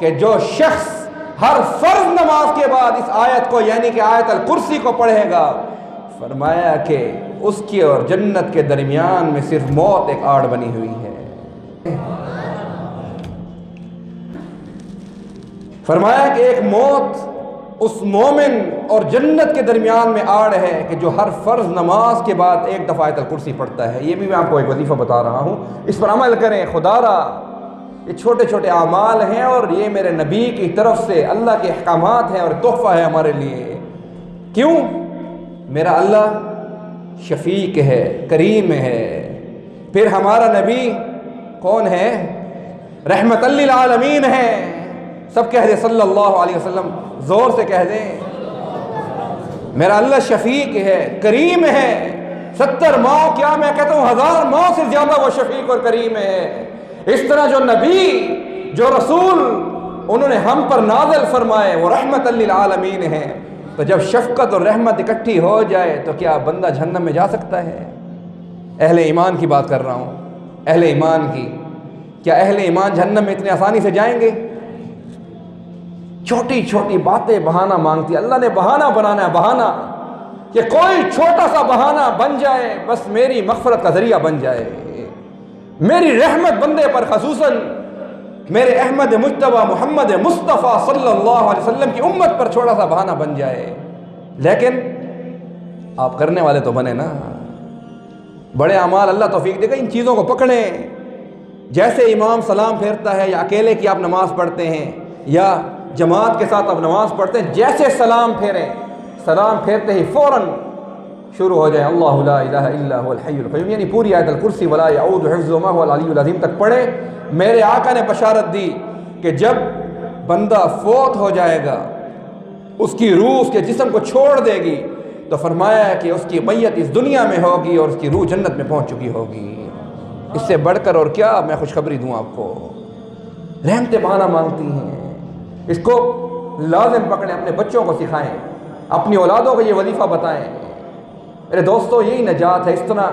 کہ جو شخص ہر فرض نماز کے بعد اس آیت کو یعنی کہ آیت الکرسی کو پڑھے گا، فرمایا کہ اس کی اور جنت کے درمیان میں صرف موت ایک آڑ بنی ہوئی ہے۔ فرمایا کہ ایک موت اس مومن اور جنت کے درمیان میں آڑ ہے کہ جو ہر فرض نماز کے بعد ایک دفعہ آیت الکرسی پڑھتا ہے۔ یہ بھی میں آپ کو ایک وظیفہ بتا رہا ہوں، اس پر عمل کریں خدا را۔ یہ چھوٹے چھوٹے اعمال ہیں اور یہ میرے نبی کی طرف سے اللہ کے احکامات ہیں اور تحفہ ہے ہمارے لیے۔ کیوں؟ میرا اللہ شفیق ہے، کریم ہے۔ پھر ہمارا نبی کون ہے؟ رحمت للعالمین ہے۔ سب کہہ دیں صلی اللہ علیہ وسلم، زور سے کہہ دیں۔ میرا اللہ شفیق ہے، کریم ہے۔ 70 ماؤں کیا میں کہتا ہوں 1000 ماؤں سے زیادہ وہ شفیق اور کریم ہے۔ اس طرح جو نبی، جو رسول انہوں نے ہم پر نازل فرمائے وہ رحمت للعالمین ہیں۔ تو جب شفقت اور رحمت اکٹھی ہو جائے تو کیا بندہ جہنم میں جا سکتا ہے؟ اہل ایمان کی بات کر رہا ہوں، اہل ایمان کی۔ کیا اہل ایمان جہنم میں اتنے آسانی سے جائیں گے؟ چھوٹی چھوٹی باتیں بہانہ مانگتی، اللہ نے بہانہ بنانا ہے، بہانہ کہ کوئی چھوٹا سا بہانہ بن جائے بس میری مغفرت کا ذریعہ بن جائے، میری رحمت بندے پر خصوصاً میرے احمد مجتبیٰ محمد مصطفیٰ صلی اللہ علیہ وسلم کی امت پر چھوٹا سا بہانہ بن جائے۔ لیکن آپ کرنے والے تو بنے نا، بڑے اعمال اللہ توفیق دے گا۔ ان چیزوں کو پکڑیں، جیسے امام سلام پھیرتا ہے یا اکیلے کی آپ نماز پڑھتے ہیں یا جماعت کے ساتھ آپ نماز پڑھتے ہیں، جیسے سلام پھیریں، سلام پھیرتے ہی فوراً شروع ہو جائے اللہ لا الہ الا هو الحی القیوم، یعنی پوری آیت الکرسی ولا یعود حفظهما هو العلی العظیم تک پڑھے۔ میرے آقا نے بشارت دی کہ جب بندہ فوت ہو جائے گا، اس کی روح اس کے جسم کو چھوڑ دے گی، تو فرمایا ہے کہ اس کی میت اس دنیا میں ہوگی اور اس کی روح جنت میں پہنچ چکی ہوگی۔ اس سے بڑھ کر اور کیا میں خوشخبری دوں آپ کو؟ رحمتیں بہانہ مانگتی ہیں، اس کو لازم پکڑیں، اپنے بچوں کو سکھائیں، اپنی اولادوں کو یہ وظیفہ بتائیں۔ میرے دوستو، یہی نجات ہے۔ اس طرح